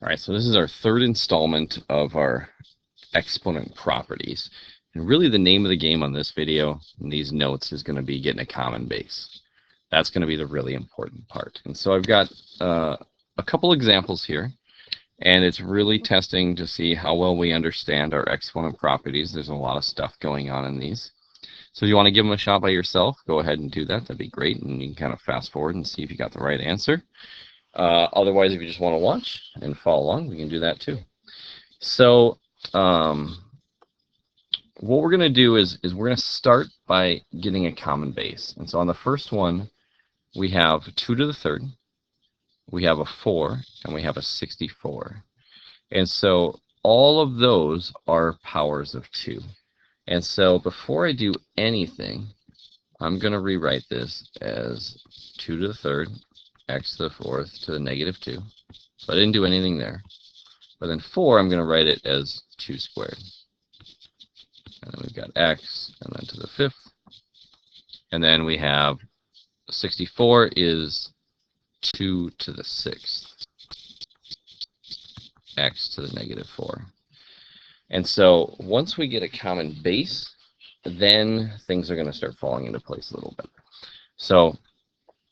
All right, so this is our third installment of our exponent properties. And really the name of the game on this video and these notes is going to be getting a common base. That's going to be the really important part. And so I've got a couple examples here, and it's really testing to see how well we understand our exponent properties. There's a lot of stuff going on in these. So if you want to give them a shot by yourself, go ahead and do that. That'd be great. And you can kind of fast forward and see if you got the right answer. Otherwise, if you just want to watch and follow along, we can do that too. So what we're going to do is we're going to start by getting a common base. And so on the first one, we have 2 to the third, we have a 4, and we have a 64. And so all of those are powers of 2. And so before I do anything, I'm going to rewrite this as 2 to the third, x to the fourth to the negative 2. So I didn't do anything there. But then 4, I'm going to write it as 2 squared. And then we've got x, and then to the 5th. And then we have 64 is 2 to the 6th, x to the negative 4. And so once we get a common base, then things are going to start falling into place a little bit. So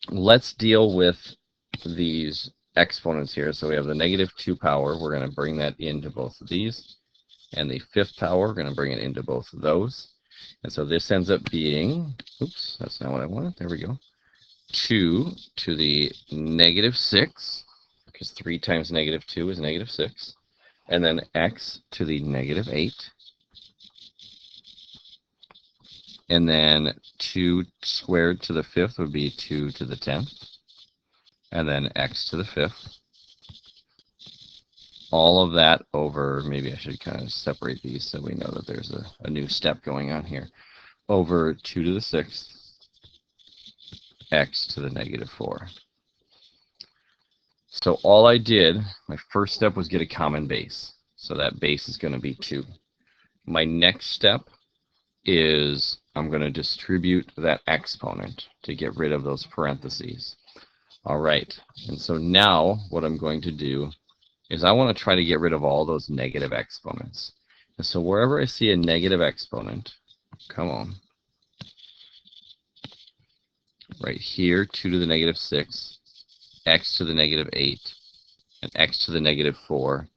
let's deal with these exponents here. So we have the negative 2 power. We're going to bring that into both of these. And the 5th power, we're going to bring it into both of those. And so this ends up being, oops, that's not what I wanted. There we go. 2 to the negative 6, because 3 times negative 2 is negative 6. And then x to the negative 8. And then 2 squared to the 5th would be 2 to the 10th. And then x to the 5th. All of that over, maybe I should kind of separate these so we know that there's a new step going on here. Over 2 to the 6th, x to the negative 4. So all I did, my first step was get a common base. So that base is going to be 2. My next step is I'm going to distribute that exponent to get rid of those parentheses. All right, and so now what I'm going to do is I want to try to get rid of all those negative exponents. And so wherever I see a negative exponent, come on, right here, 2 to the negative 6, x to the negative 8, and x to the negative 4.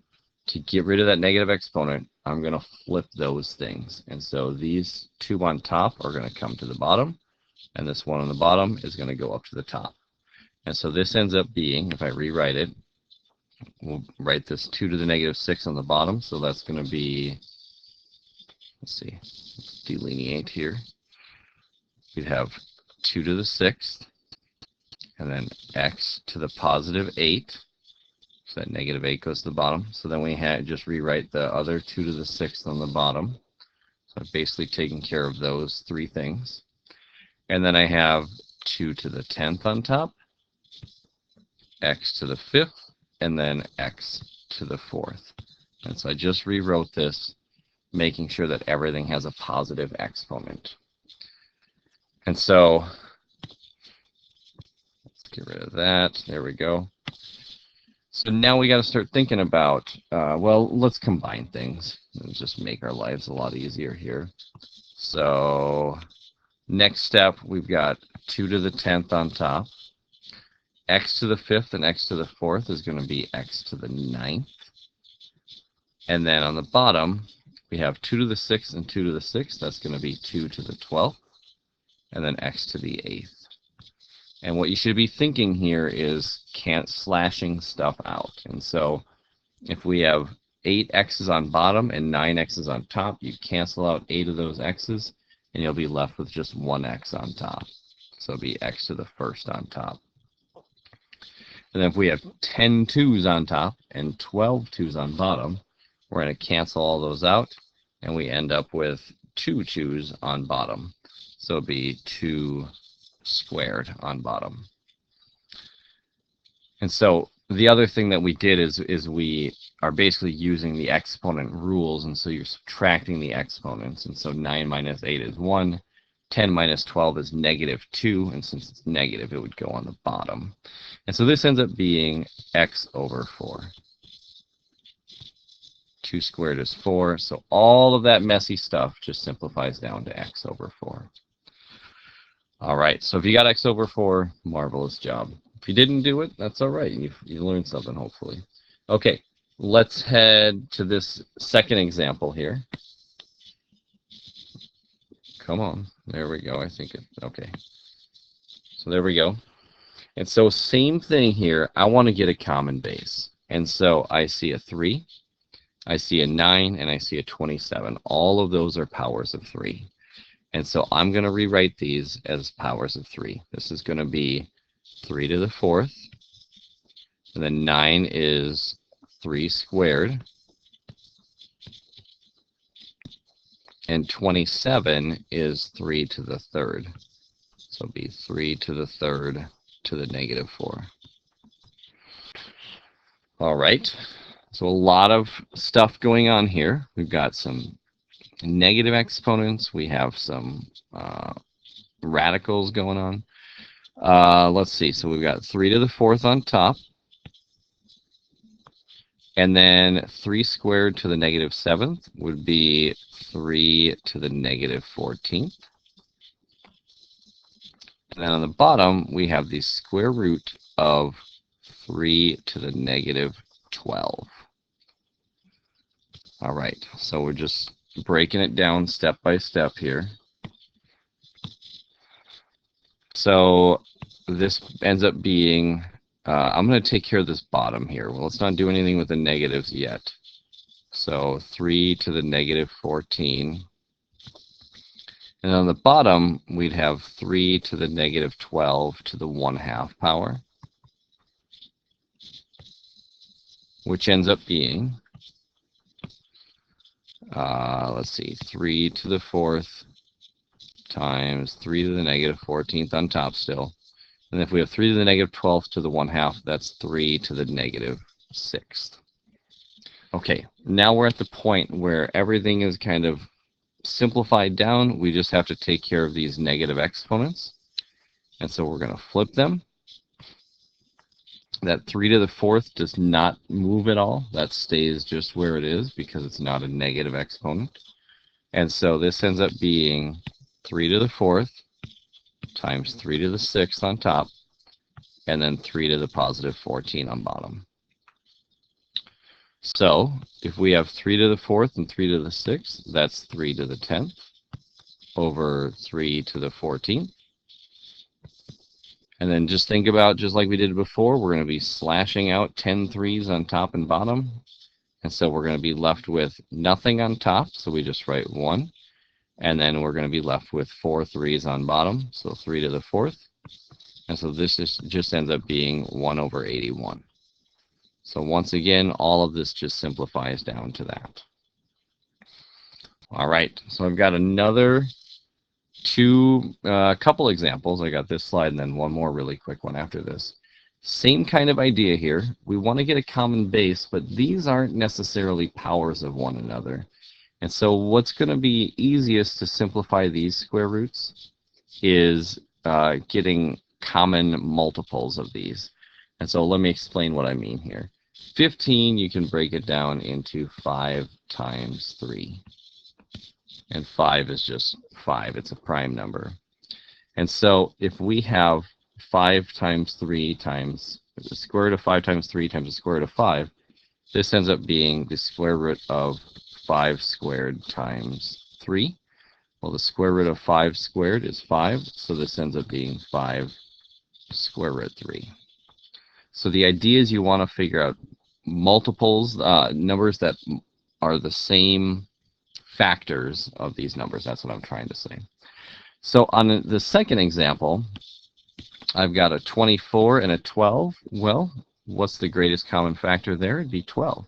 To get rid of that negative exponent, I'm going to flip those things. And so these 2 on top are going to come to the bottom, and this one on the bottom is going to go up to the top. And so this ends up being, if I rewrite it, we'll write this 2 to the negative 6 on the bottom. So that's going to be, let's see, let's delineate here. We'd have 2 to the 6th, and then x to the positive 8. So that negative 8 goes to the bottom. So then we just rewrite the other 2 to the 6th on the bottom. So I've basically taken care of those 3 things. And then I have 2 to the 10th on top, x to the 5th, and then x to the 4th. And so I just rewrote this, making sure that everything has a positive exponent. And so let's get rid of that. There we go. So now we got to start thinking about, well, let's combine things and just make our lives a lot easier here. So next step, we've got 2 to the 10th on top. X to the 5th and x to the 4th is going to be x to the 9th. And then on the bottom, we have 2 to the 6th and 2 to the 6th. That's going to be 2 to the 12th. And then x to the 8th. And what you should be thinking here is slashing stuff out. And so if we have 8 x's on bottom and 9 x's on top, you cancel out 8 of those x's, and you'll be left with just 1 x on top. So it'll be x to the 1st on top. And then if we have 10 2's on top and 12 2's on bottom, we're going to cancel all those out, and we end up with 2 2's on bottom. So it'll be 2 squared on bottom. And so the other thing that we did is we are basically using the exponent rules, and so you're subtracting the exponents. And so 9 minus 8 is 1, 10 minus 12 is negative 2, and since it's negative, it would go on the bottom. And so this ends up being x over 4. 2 squared is 4. So all of that messy stuff just simplifies down to x over 4. All right, so if you got x over 4, marvelous job. If you didn't do it, that's all right. You learned something, hopefully. Okay, let's head to this second example here. Come on. There we go. I think it, okay. So there we go. And so same thing here. I want to get a common base. And so I see a 3, I see a 9, and I see a 27. All of those are powers of 3. And so I'm going to rewrite these as powers of 3. This is going to be 3 to the 4th. And then 9 is 3 squared. And 27 is 3 to the 3rd. So it'll be 3 to the 3rd to the negative 4. All right. So a lot of stuff going on here. We've got some negative exponents. We have some radicals going on. Let's see. So we've got 3 to the 4th on top. And then 3 squared to the negative 7th would be 3 to the negative 14th. And then on the bottom, we have the square root of 3 to the negative 12. All right, so we're just breaking it down step by step here. So this ends up being, I'm going to take care of this bottom here. Well, let's not do anything with the negatives yet. So 3 to the negative 14. And on the bottom, we'd have 3 to the negative 12 to the 1/2 power, which ends up being, let's see, 3 to the 4th times 3 to the negative 14th on top still. And if we have 3 to the negative 12th to the 1/2, that's 3 to the negative 6th. Okay, now we're at the point where everything is kind of simplified down. We just have to take care of these negative exponents. And so we're going to flip them. That 3 to the 4th does not move at all. That stays just where it is because it's not a negative exponent. And so this ends up being 3 to the 4th times 3 to the 6th on top, and then 3 to the positive 14 on bottom. So if we have 3 to the 4th and 3 to the 6th, that's 3 to the 10th over 3 to the 14th. And then just think about, just like we did before, we're going to be slashing out 10 3s on top and bottom. And so we're going to be left with nothing on top, so we just write 1. And then we're going to be left with 4 3s on bottom, so 3 to the 4th. And so this just ends up being 1 over 81. So once again, all of this just simplifies down to that. All right, so I've got another couple examples. I got this slide and then one more really quick one after this. Same kind of idea here. We want to get a common base, but these aren't necessarily powers of one another. And so what's going to be easiest to simplify these square roots is getting common multiples of these. And so let me explain what I mean here. 15, you can break it down into 5 times 3. And 5 is just 5. It's a prime number. And so if we have 5 times 3 times the square root of 5 times 3 times the square root of 5, this ends up being the square root of 5 squared times 3. Well, the square root of 5 squared is 5, so this ends up being 5 square root 3. So the idea is you want to figure out multiples, numbers that are the same factors of these numbers. That's what I'm trying to say. So on the second example, I've got a 24 and a 12. Well, what's the greatest common factor there? It'd be 12.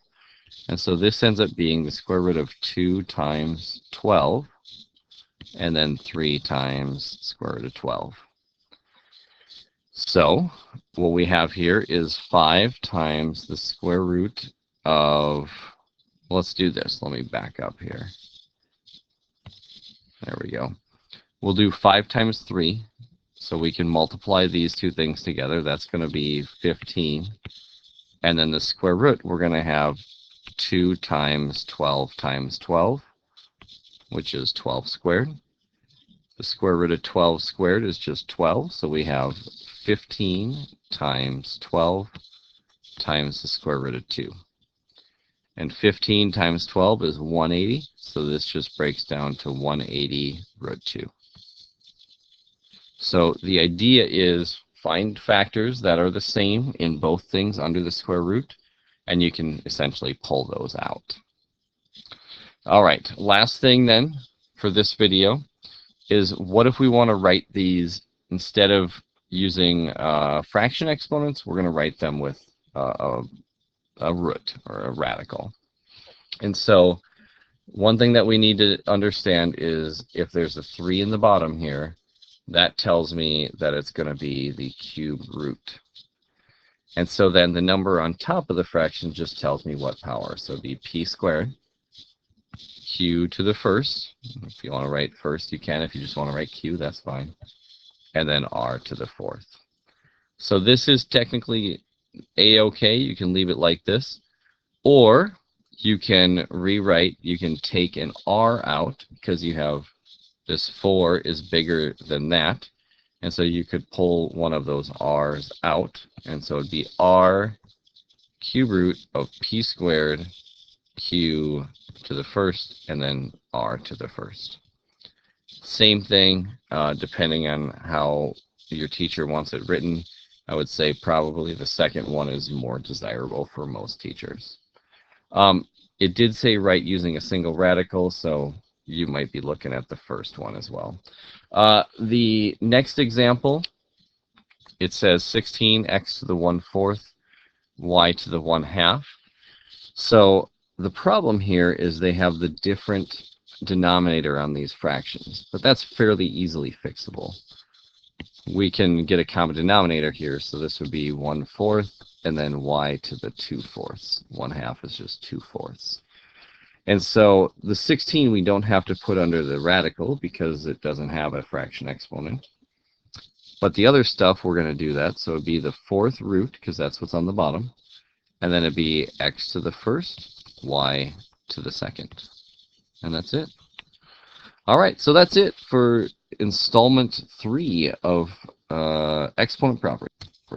And so this ends up being the square root of 2 times 12, and then 3 times square root of 12. So what we have here is 5 times the square root of, let's do this. Let me back up here. There we go. We'll do 5 times 3, so we can multiply these two things together. That's going to be 15. And then the square root, we're going to have 2 times 12 times 12, which is 12 squared. The square root of 12 squared is just 12, so we have 15 times 12 times the square root of 2. And 15 times 12 is 180, so this just breaks down to 180 root 2. So the idea is find factors that are the same in both things under the square root, and you can essentially pull those out. All right, last thing then for this video is what if we want to write these instead of using fraction exponents, we're going to write them with a root or a radical. And so one thing that we need to understand is if there's a 3 in the bottom here, that tells me that it's going to be the cube root. And so then the number on top of the fraction just tells me what power. So it'd be p squared, q to the first. If you want to write first, you can. If you just want to write q, that's fine. And then r to the fourth. So this is technically a-okay. You can leave it like this. Or you can rewrite, you can take an r out because you have this 4 is bigger than that. And so you could pull one of those r's out. And so it'd be r cube root of p squared q to the first and then r to the first. Same thing, depending on how your teacher wants it written. I would say probably the second one is more desirable for most teachers. It did say write using a single radical, so you might be looking at the first one as well. The next example, it says 16x to the 1/4, y to the 1/2. So the problem here is they have the different denominator on these fractions, but that's fairly easily fixable. We can get a common denominator here, so this would be 1/4 and then y to the 2/4. 1/2 is just 2/4. And so the 16 we don't have to put under the radical because it doesn't have a fraction exponent. But the other stuff, we're going to do that. So it'd be the 4th root, because that's what's on the bottom. And then it'd be x to the first, y to the second. And that's it. All right, so that's it for installment 3 of exponent properties.